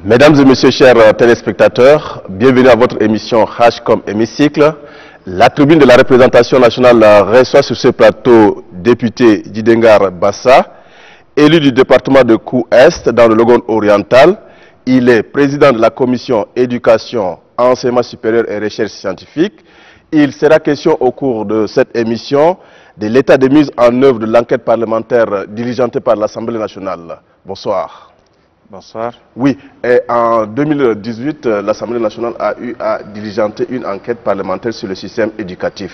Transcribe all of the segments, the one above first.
Mesdames et messieurs, chers téléspectateurs, bienvenue à votre émission H comme hémicycle. La tribune de la représentation nationale reçoit sur ce plateau député Didengar Bassa, élu du département de Kou-Est dans le Logone oriental. Il est président de la commission éducation, enseignement supérieur et recherche scientifique. Il sera question au cours de cette émission de l'état de mise en œuvre de l'enquête parlementaire diligentée par l'Assemblée nationale. Bonsoir. Bonsoir. Oui, et en 2018, l'Assemblée nationale a eu à diligenter une enquête parlementaire sur le système éducatif.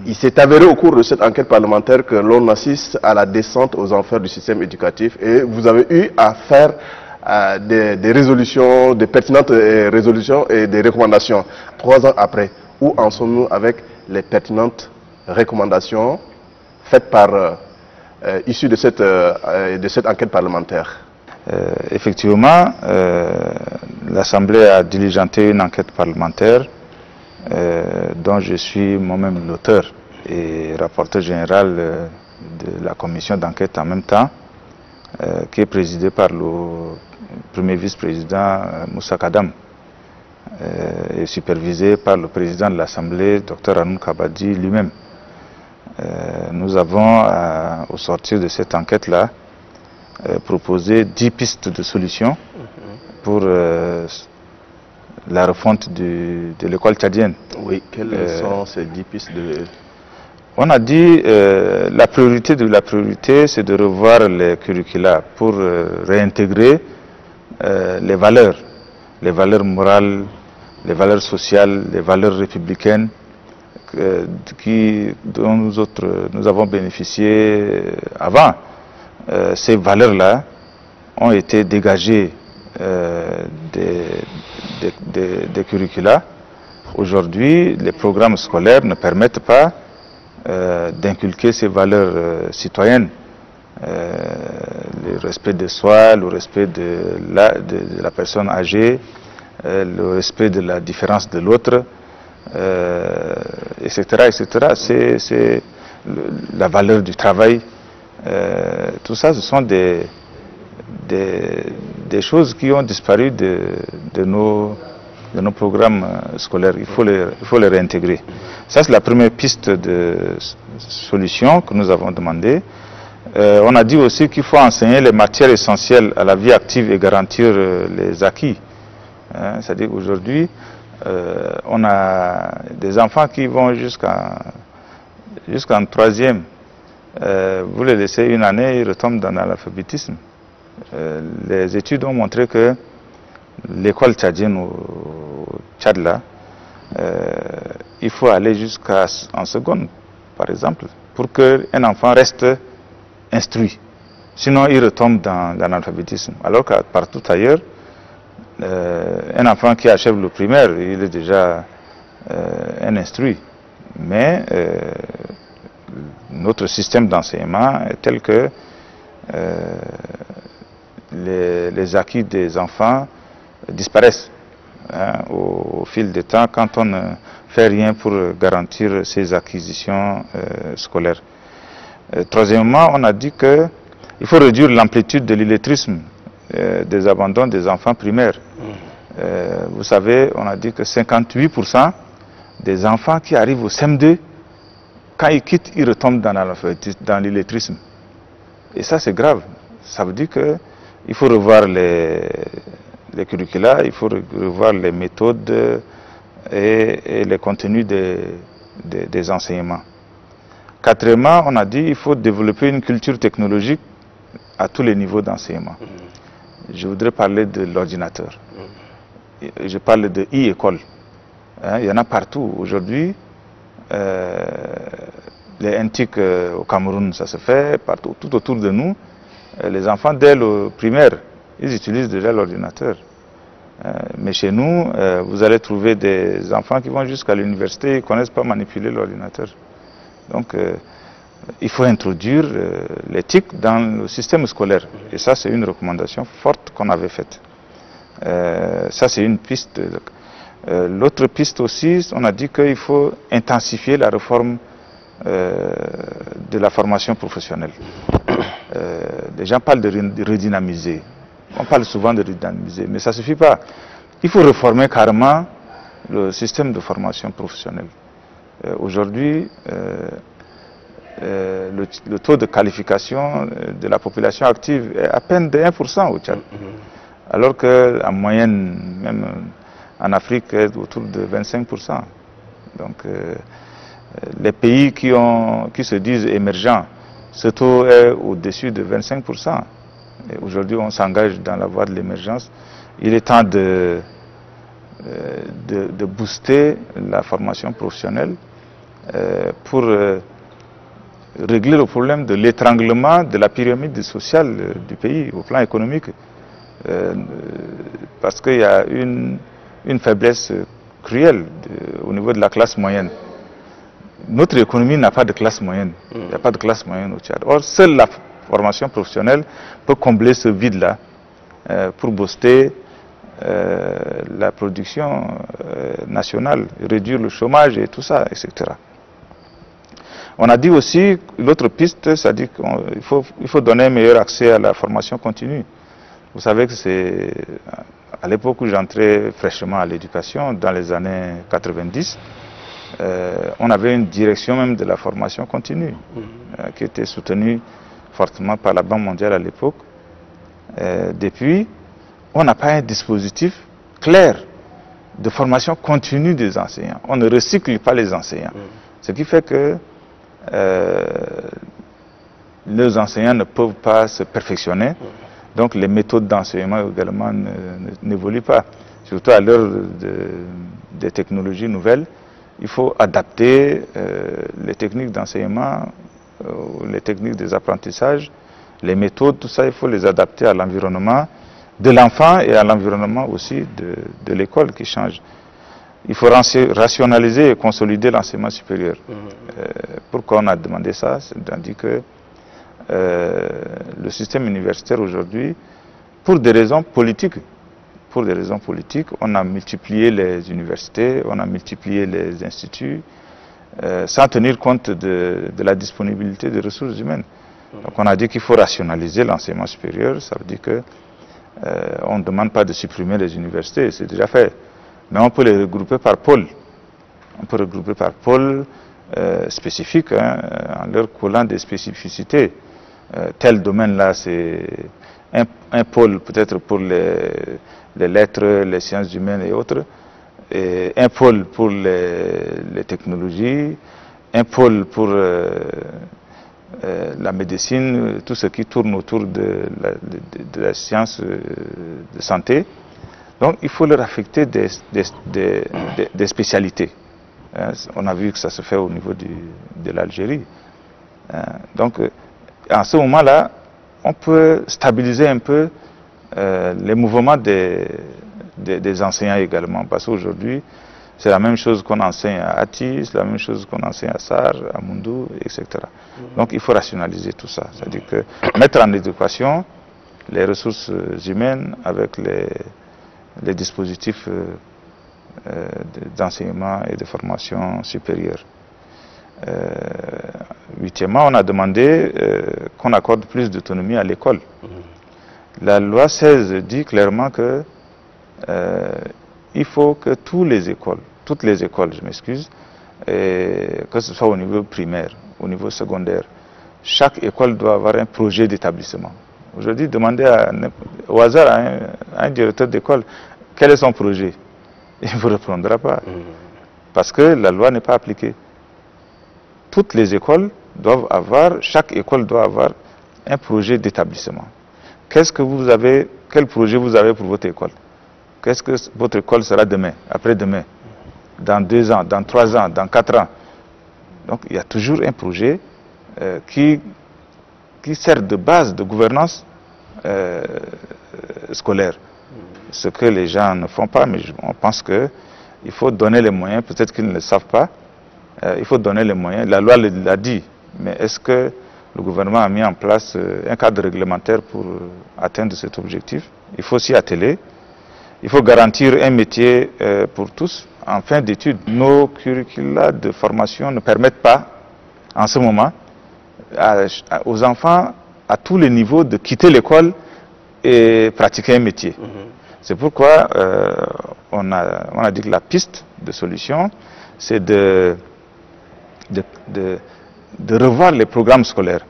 Il s'est avéré au cours de cette enquête parlementaire que l'on assiste à la descente aux enfers du système éducatif et vous avez eu à faire des résolutions, des pertinentes résolutions et des recommandations. 3 ans après, où en sommes-nous avec les pertinentes recommandations faites par issues de cette enquête parlementaire? Effectivement, l'Assemblée a diligenté une enquête parlementaire dont je suis moi-même l'auteur et rapporteur général de la commission d'enquête en même temps, qui est présidée par le premier vice-président Moussa Kadam et supervisée par le président de l'Assemblée, Dr Anoun Kabadi lui-même. Nous avons, au sortir de cette enquête-là, proposer 10 pistes de solutions pour la refonte de l'école tchadienne. Oui, quelles sont ces 10 pistes de... On a dit la priorité de la priorité, c'est de revoir les curricula pour réintégrer les valeurs morales, les valeurs sociales, les valeurs républicaines dont nous avons bénéficié avant. Ces valeurs-là ont été dégagées des curricula. Aujourd'hui, les programmes scolaires ne permettent pas d'inculquer ces valeurs citoyennes. Le respect de soi, le respect de la personne âgée, le respect de la différence de l'autre, etc., etc. C'est la valeur du travail. Tout ça, ce sont des choses qui ont disparu de nos programmes scolaires. Il faut les réintégrer. Ça, c'est la première piste de solution que nous avons demandé. On a dit aussi qu'il faut enseigner les matières essentielles à la vie active et garantir les acquis. C'est-à-dire qu'aujourd'hui, on a des enfants qui vont jusqu'en 3e. Vous les laissez une année, ils retombent dans l'alphabétisme. Les études ont montré que l'école tchadienne au Tchad, là, il faut aller jusqu'en seconde, par exemple, pour qu'un enfant reste instruit. Sinon, il retombe dans l'alphabétisme. Alors que partout ailleurs, un enfant qui achève le primaire, il est déjà un instruit. Mais notre système d'enseignement est tel que les acquis des enfants disparaissent au fil du temps quand on ne fait rien pour garantir ces acquisitions scolaires. Troisièmement, on a dit qu'il faut réduire l'amplitude de l'illettrisme des abandons des enfants primaires. Vous savez, on a dit que 58% des enfants qui arrivent au CM2, quand ils quittent, ils retombent dans l'illettrisme. Et ça, c'est grave. Ça veut dire qu'il faut revoir les curricula, il faut revoir les méthodes et les contenus des enseignements. Quatrièmement, on a dit qu'il faut développer une culture technologique à tous les niveaux d'enseignement. Je voudrais parler de l'ordinateur. je parle de e-école. Il y en a partout. Aujourd'hui, les NTIC au Cameroun, ça se fait partout, tout autour de nous. Les enfants, dès le primaire, ils utilisent déjà l'ordinateur. Mais chez nous, vous allez trouver des enfants qui vont jusqu'à l'université et ne connaissent pas manipuler l'ordinateur. Donc, il faut introduire l'éthique dans le système scolaire. Et ça, c'est une recommandation forte qu'on avait faite. Ça, c'est une piste. L'autre piste aussi, on a dit qu'il faut intensifier la réforme de la formation professionnelle. Les gens parlent de redynamiser. On parle souvent de redynamiser, mais ça ne suffit pas. Il faut réformer carrément le système de formation professionnelle. Aujourd'hui, le taux de qualification de la population active est à peine de 1% au Tchad. Alors qu'en moyenne, même en Afrique, est autour de 25%. Donc, les pays qui se disent émergents, ce taux est au-dessus de 25%. Aujourd'hui, on s'engage dans la voie de l'émergence. Il est temps de booster la formation professionnelle pour régler le problème de l'étranglement de la pyramide sociale du pays au plan économique. Parce qu'il y a une faiblesse cruelle au niveau de la classe moyenne. Notre économie n'a pas de classe moyenne. Il n'y a pas de classe moyenne au Tchad. Or, seule la formation professionnelle peut combler ce vide-là pour booster la production nationale, réduire le chômage et tout ça, etc. On a dit aussi, l'autre piste, c'est-à-dire qu'il faut donner un meilleur accès à la formation continue. Vous savez que c'est à l'époque où j'entrais fraîchement à l'éducation, dans les années 90, on avait une direction même de la formation continue qui était soutenue fortement par la Banque mondiale à l'époque. Depuis, on n'a pas un dispositif clair de formation continue des enseignants. On ne recycle pas les enseignants. Ce qui fait que les enseignants ne peuvent pas se perfectionner. Donc les méthodes d'enseignement également n'évoluent pas. Surtout à l'heure des technologies nouvelles, il faut adapter les techniques d'enseignement, les techniques des apprentissages, les méthodes, tout ça, il faut les adapter à l'environnement de l'enfant et à l'environnement aussi de l'école qui change. Il faut rationaliser et consolider l'enseignement supérieur. Pourquoi on a demandé ça? C'est-à-dire que le système universitaire aujourd'hui, pour des raisons politiques, on a multiplié les universités, on a multiplié les instituts, sans tenir compte de la disponibilité des ressources humaines. Donc on a dit qu'il faut rationaliser l'enseignement supérieur, ça veut dire que on ne demande pas de supprimer les universités, c'est déjà fait. Mais on peut les regrouper par pôle. On peut regrouper par pôle spécifique, en leur collant des spécificités. Tel domaine-là, c'est un pôle peut-être pour les lettres, les sciences humaines et autres, et un pôle pour les technologies, un pôle pour la médecine, tout ce qui tourne autour de la science de santé. Donc il faut leur affecter des spécialités. On a vu que ça se fait au niveau de l'Algérie. Donc en ce moment-là, on peut stabiliser un peu les mouvements des enseignants également. Parce qu'aujourd'hui, c'est la même chose qu'on enseigne à Atis, la même chose qu'on enseigne à Sar, à Mundou, etc. Donc il faut rationaliser tout ça. C'est-à-dire que mettre en éducation les ressources humaines avec les dispositifs d'enseignement et de formation supérieure. Huitièmement, on a demandé qu'on accorde plus d'autonomie à l'école. La loi 16 dit clairement que il faut que toutes les écoles, je m'excuse, que ce soit au niveau primaire, au niveau secondaire, chaque école doit avoir un projet d'établissement. Aujourd'hui, demandez au hasard à un directeur d'école quel est son projet. Il ne vous répondra pas. Parce que la loi n'est pas appliquée. Toutes les écoles doivent avoir, chaque école doit avoir un projet d'établissement. Quel projet vous avez pour votre école? qu'est-ce que votre école sera demain, après-demain, dans 2 ans, dans 3 ans, dans 4 ans. Donc il y a toujours un projet qui sert de base de gouvernance scolaire. Ce que les gens ne font pas, mais on pense qu'il faut donner les moyens, peut-être qu'ils ne le savent pas, il faut donner les moyens. La loi l'a dit, mais est-ce que le gouvernement a mis en place un cadre réglementaire pour atteindre cet objectif? Il faut s'y atteler. Il faut garantir un métier pour tous en fin d'études. Nos curricula de formation ne permettent pas, en ce moment, aux enfants à tous les niveaux de quitter l'école et pratiquer un métier. C'est pourquoi on a dit que la piste de solution, c'est de revoir les programmes scolaires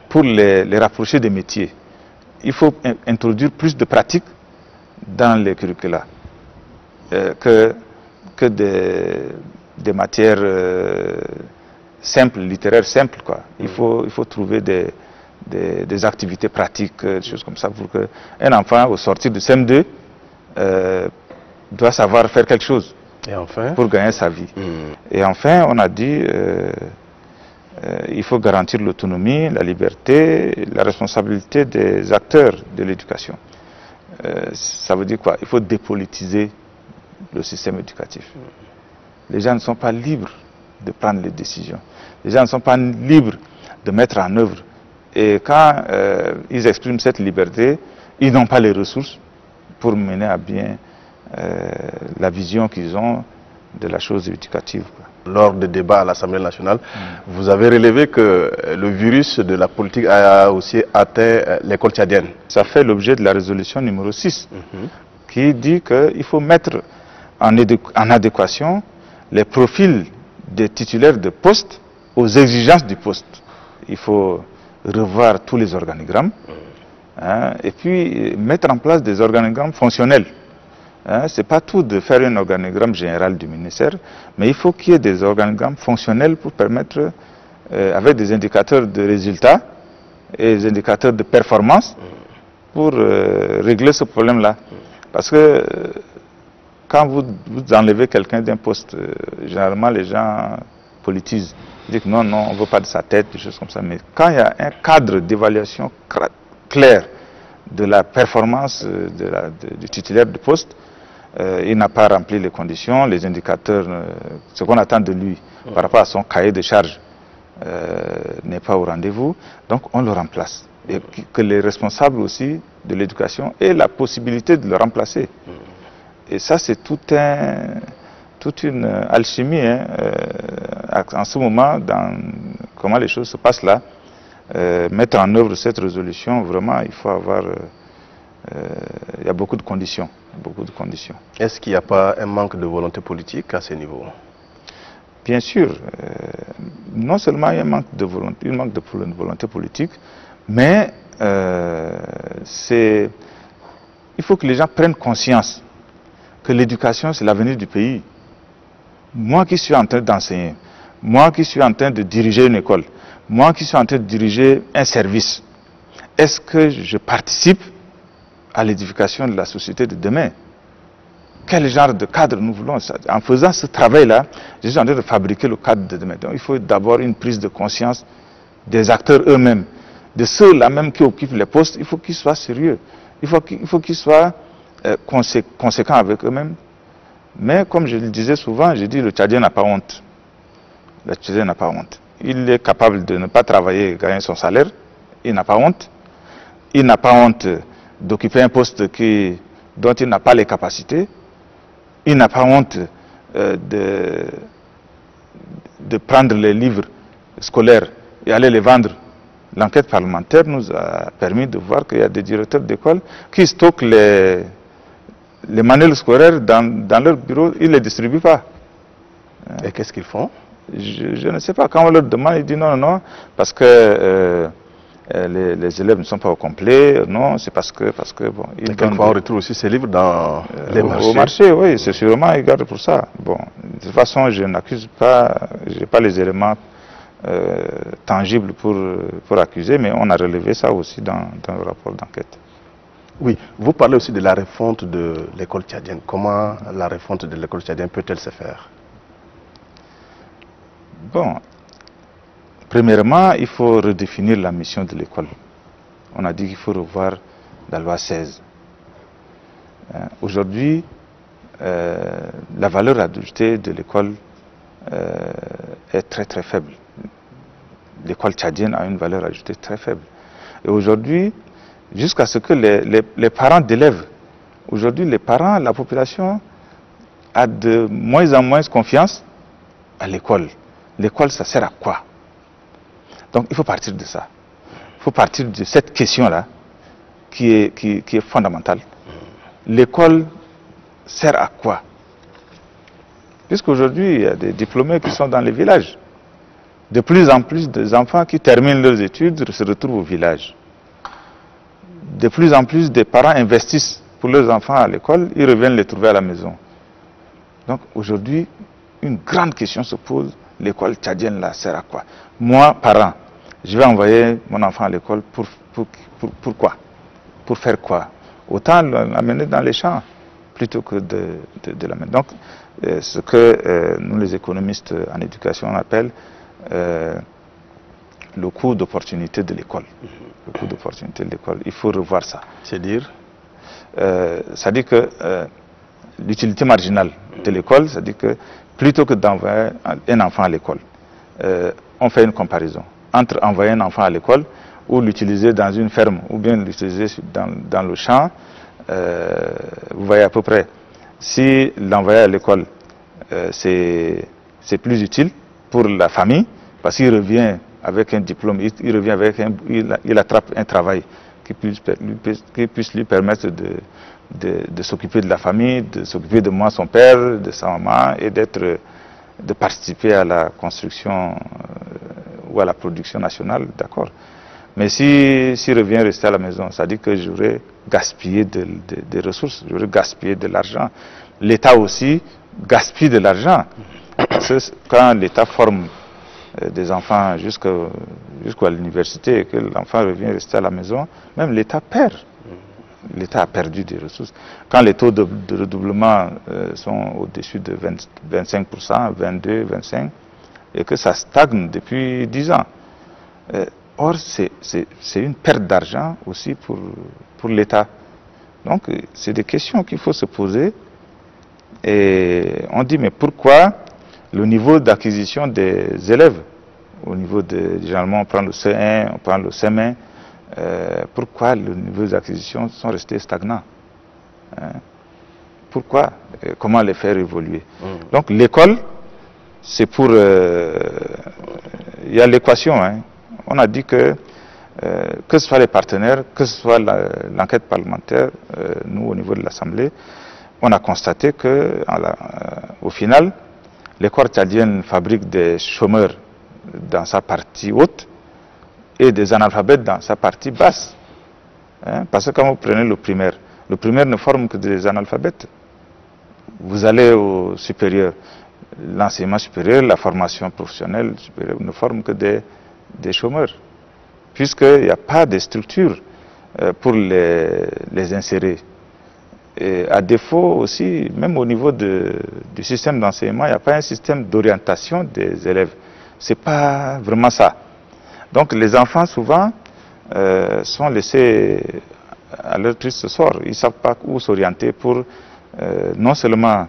pour les rapprocher des métiers. Il faut introduire plus de pratiques dans les curricula que des matières simples, littéraires simples, quoi. Il faut trouver des activités pratiques, des choses comme ça, pour qu'un enfant, au sortir de CM2, doit savoir faire quelque chose. Et enfin, pour gagner sa vie. Et enfin, on a dit il faut garantir l'autonomie, la liberté, la responsabilité des acteurs de l'éducation. Ça veut dire quoi? Il faut dépolitiser le système éducatif. Les gens ne sont pas libres de prendre les décisions. Les gens ne sont pas libres de mettre en œuvre. Et quand ils expriment cette liberté, ils n'ont pas les ressources pour mener à bien la vision qu'ils ont de la chose éducative. Lors des débats à l'Assemblée nationale, vous avez relevé que le virus de la politique a aussi atteint l'école tchadienne. Ça fait l'objet de la résolution numéro 6, qui dit qu'il faut mettre en adéquation les profils des titulaires de postes aux exigences du poste. Il faut revoir tous les organigrammes, et puis mettre en place des organigrammes fonctionnels. Ce n'est pas tout de faire un organigramme général du ministère, mais il faut qu'il y ait des organigrammes fonctionnels pour permettre, avec des indicateurs de résultats et des indicateurs de performance, pour régler ce problème-là. Parce que quand vous enlevez quelqu'un d'un poste, généralement les gens politisent, ils disent non, on ne veut pas de sa tête, des choses comme ça. Mais quand il y a un cadre d'évaluation clair de la performance du titulaire de poste, il n'a pas rempli les conditions, les indicateurs, ce qu'on attend de lui par rapport à son cahier de charge n'est pas au rendez-vous, donc on le remplace. Et que les responsables aussi de l'éducation aient la possibilité de le remplacer. Et ça, c'est toute une alchimie en ce moment, dans comment les choses se passent là. Mettre en œuvre cette résolution, vraiment, il faut avoir... il y a beaucoup de conditions. Est-ce qu'il n'y a pas un manque de volonté politique à ce niveau? Bien sûr. Non seulement il y a un manque de volonté politique, mais il faut que les gens prennent conscience que l'éducation, c'est l'avenir du pays. Moi qui suis en train d'enseigner, moi qui suis en train de diriger une école, moi qui suis en train de diriger un service, est-ce que je participe à l'édification de la société de demain? Quel genre de cadre nous voulons? En faisant ce travail-là, je suis en train de fabriquer le cadre de demain. Donc il faut d'abord une prise de conscience des acteurs eux-mêmes, de ceux-là même qui occupent les postes. Il faut qu'ils soient sérieux, il faut qu'ils soient conséquents avec eux-mêmes. Mais comme je le disais souvent, je dis le Tchadien n'a pas honte. Le Tchadien n'a pas honte. Il est capable de ne pas travailler et gagner son salaire. Il n'a pas honte. Il n'a pas honte d'occuper un poste dont il n'a pas les capacités. Il n'a pas honte de prendre les livres scolaires et aller les vendre. L'enquête parlementaire nous a permis de voir qu'il y a des directeurs d'école qui stockent les manuels scolaires dans leur bureau, ils ne les distribuent pas. Et qu'est-ce qu'ils font? Je ne sais pas. Quand on leur demande, ils disent non, parce que les élèves ne sont pas au complet. Non, c'est parce que bon. Et quelquefois on retrouve aussi ces livres dans les marchés. Au marché, oui, c'est sûrement, ils gardent pour ça. Bon, de toute façon, je n'accuse pas, je n'ai pas les éléments tangibles pour accuser, mais on a relevé ça aussi dans le rapport d'enquête. Oui, vous parlez aussi de la refonte de l'école tchadienne. Comment la refonte de l'école tchadienne peut-elle se faire? Bon, premièrement, il faut redéfinir la mission de l'école. On a dit qu'il faut revoir la loi 16. Aujourd'hui, la valeur ajoutée de l'école est très très faible. L'école tchadienne a une valeur ajoutée très faible. Et aujourd'hui, jusqu'à ce que les parents d'élèves, aujourd'hui les parents, la population a de moins en moins confiance à l'école. L'école, ça sert à quoi? Donc il faut partir de ça. Il faut partir de cette question-là qui est fondamentale. L'école sert à quoi? Puisqu'aujourd'hui, il y a des diplômés qui sont dans les villages. De plus en plus d'enfants qui terminent leurs études se retrouvent au village. De plus en plus de parents investissent pour leurs enfants à l'école, ils reviennent les trouver à la maison. Donc aujourd'hui, une grande question se pose, l'école tchadienne là sert à quoi? Moi, parent, je vais envoyer mon enfant à l'école pour quoi? Pour faire quoi? Autant l'amener dans les champs plutôt que de l'amener. Donc, ce que nous les économistes en éducation on appelle le coût d'opportunité de l'école. Le coût d'opportunité de l'école, il faut revoir ça. C'est-à-dire c'est-à-dire que l'utilité marginale de l'école, c'est-à-dire que plutôt que d'envoyer un enfant à l'école, on fait une comparaison entre envoyer un enfant à l'école ou l'utiliser dans une ferme ou bien l'utiliser dans le champ. Vous voyez à peu près, si l'envoyer à l'école, c'est plus utile pour la famille, parce qu'il revient avec un diplôme, il revient avec il attrape un travail qui puisse lui permettre de s'occuper de la famille, de s'occuper de moi, son père, de sa maman, et de participer à la construction ou à la production nationale, d'accord. Mais s'il revient rester à la maison, ça dit que j'aurais gaspillé des ressources, j'aurais gaspillé de l'argent. L'État aussi gaspille de l'argent. Parce que quand l'État forme des enfants jusqu'à l'université et que l'enfant revient rester à la maison, même l'État perd. L'État a perdu des ressources. Quand les taux de redoublement sont au-dessus de 25%, 22, 25%, et que ça stagne depuis 10 ans. Or, c'est une perte d'argent aussi pour l'État. Donc, c'est des questions qu'il faut se poser. Et on dit, mais pourquoi le niveau d'acquisition des élèves, au niveau généralement on prend le C1, on prend le CM1, pourquoi le niveau d'acquisition sont restés stagnants? Pourquoi? Comment les faire évoluer? Donc l'école, c'est pour... il y a l'équation, hein. On a dit que ce soit les partenaires, que ce soit l'enquête parlementaire, nous au niveau de l'Assemblée, on a constaté que au final, l'école tchadienne fabrique des chômeurs dans sa partie haute et des analphabètes dans sa partie basse. Hein? Parce que quand vous prenez le primaire ne forme que des analphabètes. Vous allez au supérieur, l'enseignement supérieur, la formation professionnelle supérieure ne forme que des chômeurs, puisqu'il n'y a pas de structure pour les insérer. Et à défaut aussi, même au niveau du système d'enseignement, il n'y a pas un système d'orientation des élèves. Ce n'est pas vraiment ça. Donc les enfants souvent sont laissés à leur triste sort. Ils ne savent pas où s'orienter pour non seulement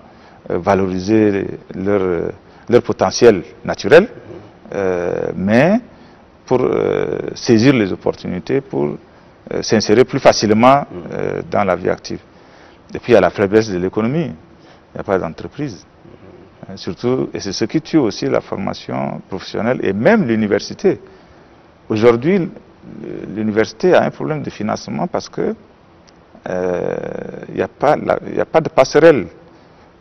valoriser leur potentiel naturel, mais pour saisir les opportunités, pour s'insérer plus facilement dans la vie active. Et puis il y a la faiblesse de l'économie, il n'y a pas d'entreprise. Surtout, et c'est ce qui tue aussi la formation professionnelle et même l'université. Aujourd'hui, l'université a un problème de financement parce que il n'y a pas de passerelle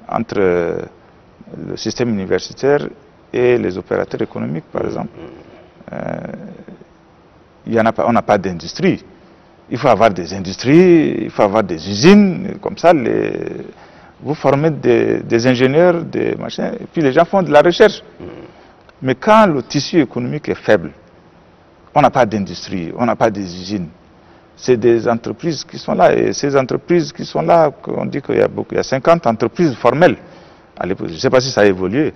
entre le système universitaire et les opérateurs économiques, par exemple. On n'a pas d'industrie. Il faut avoir des industries, il faut avoir des usines, comme ça, vous formez des ingénieurs, des machins, et puis les gens font de la recherche. Mais quand le tissu économique est faible, on n'a pas d'industrie, on n'a pas des usines, c'est des entreprises qui sont là. Et ces entreprises qui sont là, on dit qu'il y a beaucoup, il y a 50 entreprises formelles à l'époque. Je ne sais pas si ça a évolué.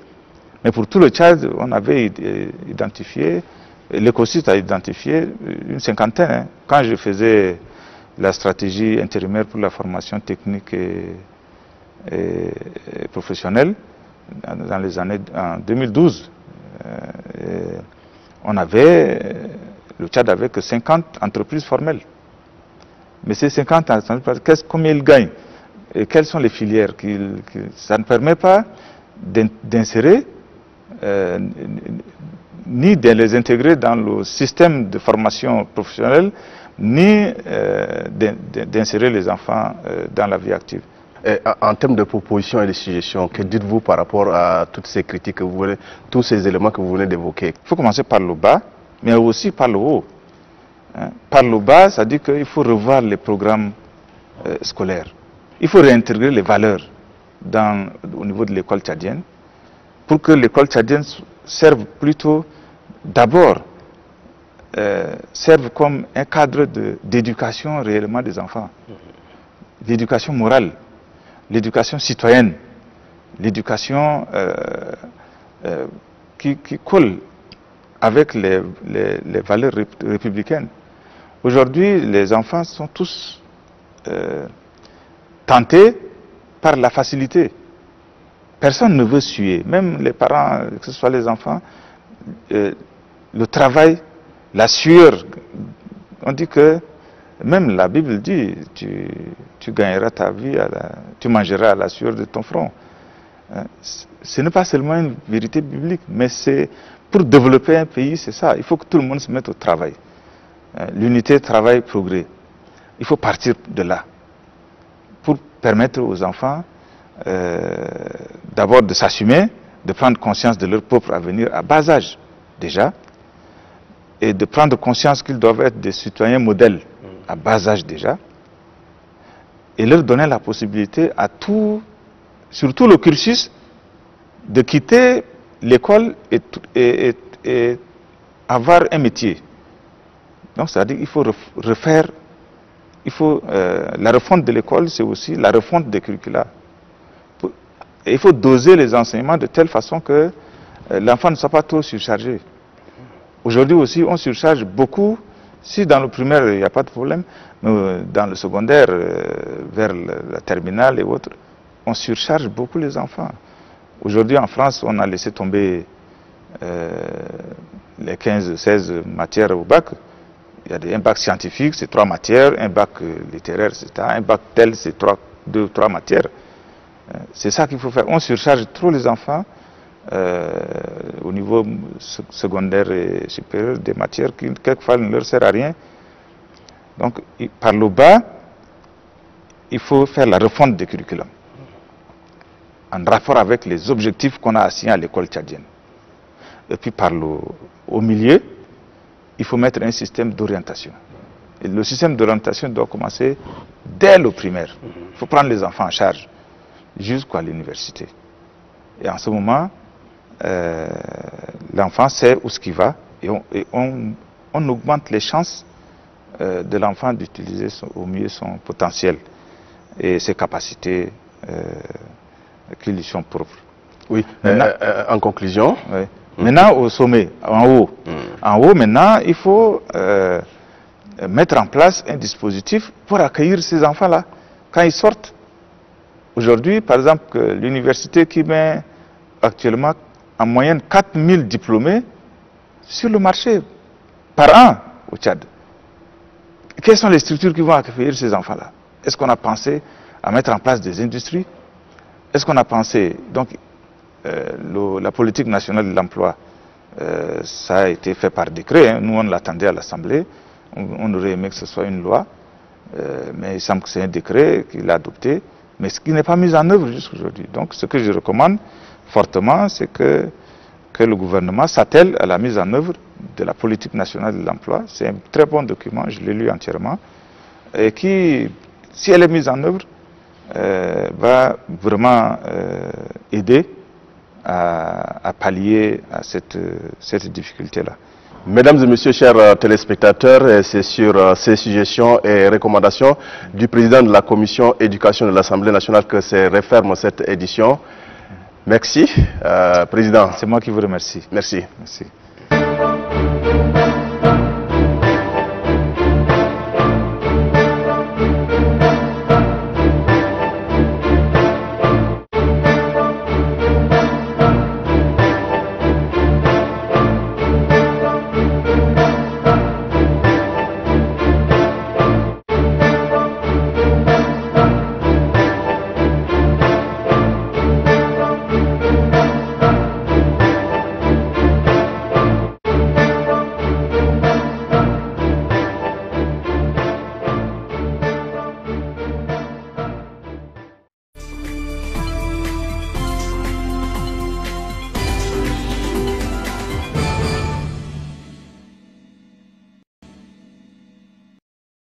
Mais pour tout le Tchad, on avait identifié, l'écosystème a identifié une cinquantaine. Hein. Quand je faisais la stratégie intérimaire pour la formation technique et professionnelle, dans les années en 2012, le Tchad avait que 50 entreprises formelles. Mais ces 50 entreprises, combien ils gagnent? Et quelles sont les filières ça ne permet pas d'insérer ni de les intégrer dans le système de formation professionnelle, ni d'insérer les enfants dans la vie active. Et en termes de propositions et de suggestions, que dites-vous par rapport à toutes ces critiques que vous venez, tous ces éléments que vous venez d'évoquer? Il faut commencer par le bas, mais aussi par le haut. Hein. Par le bas, ça dit qu'il faut revoir les programmes scolaires. Il faut réintégrer les valeurs au niveau de l'école tchadienne, pour que l'école tchadienne serve plutôt, d'abord, serve comme un cadre d'éducation réellement des enfants. L'éducation morale, l'éducation citoyenne, l'éducation qui colle avec les valeurs républicaines. Aujourd'hui, les enfants sont tous tentés par la facilité. Personne ne veut suer, même les parents, que ce soit les enfants, le travail, la sueur. On dit que, même la Bible dit, tu gagneras ta vie, tu mangeras à la sueur de ton front. Ce n'est pas seulement une vérité biblique, mais c'est pour développer un pays, c'est ça. Il faut que tout le monde se mette au travail. L'unité travail-progrès. Il faut partir de là pour permettre aux enfants d'abord de s'assumer, de prendre conscience de leur propre avenir à bas âge déjà, et de prendre conscience qu'ils doivent être des citoyens modèles à bas âge déjà, et leur donner la possibilité surtout le cursus, de quitter l'école et avoir un métier. Donc c'est-à-dire qu'il faut refaire, la refonte de l'école, c'est aussi la refonte des curricula. Et il faut doser les enseignements de telle façon que l'enfant ne soit pas trop surchargé. Aujourd'hui aussi, on surcharge beaucoup. Si dans le primaire, il n'y a pas de problème, mais dans le secondaire, vers la terminale et autres, on surcharge beaucoup les enfants. Aujourd'hui, en France, on a laissé tomber les 15-16 matières au bac. Il y a un bac scientifique, c'est 3 matières, un bac littéraire, c'est un bac tel, c'est 2 ou 3 matières. C'est ça qu'il faut faire. On surcharge trop les enfants au niveau secondaire et supérieur des matières qui, quelquefois, ne leur servent à rien. Donc, par le bas, il faut faire la refonte des curriculums en rapport avec les objectifs qu'on a assignés à l'école tchadienne. Et puis, au milieu, il faut mettre un système d'orientation. Et le système d'orientation doit commencer dès le primaire. Il faut prendre les enfants en charge jusqu'à l'université. Et en ce moment, l'enfant sait où ce qu'il va et on augmente les chances de l'enfant d'utiliser au mieux son potentiel et ses capacités qui lui sont propres. Oui, en conclusion. Oui. Maintenant, au sommet, en haut. En haut, maintenant, il faut mettre en place un dispositif pour accueillir ces enfants-là quand ils sortent. Aujourd'hui, par exemple, l'université qui met actuellement en moyenne 4000 diplômés sur le marché par an au Tchad. Quelles sont les structures qui vont accueillir ces enfants-là? Est-ce qu'on a pensé à mettre en place des industries? Est-ce qu'on a pensé... Donc, la politique nationale de l'emploi, ça a été fait par décret. Hein. Nous, on l'attendait à l'Assemblée. On aurait aimé que ce soit une loi. Mais il semble que c'est un décret qu'il a adopté, mais ce qui n'est pas mis en œuvre jusqu'à aujourd'hui. Donc, ce que je recommande fortement, c'est que le gouvernement s'attelle à la mise en œuvre de la politique nationale de l'emploi. C'est un très bon document, je l'ai lu entièrement, et qui, si elle est mise en œuvre, va vraiment aider à pallier à cette difficulté-là. Mesdames et messieurs, chers téléspectateurs, c'est sur ces suggestions et recommandations du président de la commission éducation de l'Assemblée nationale que se referme cette édition. Merci, président. C'est moi qui vous remercie. Merci. Merci.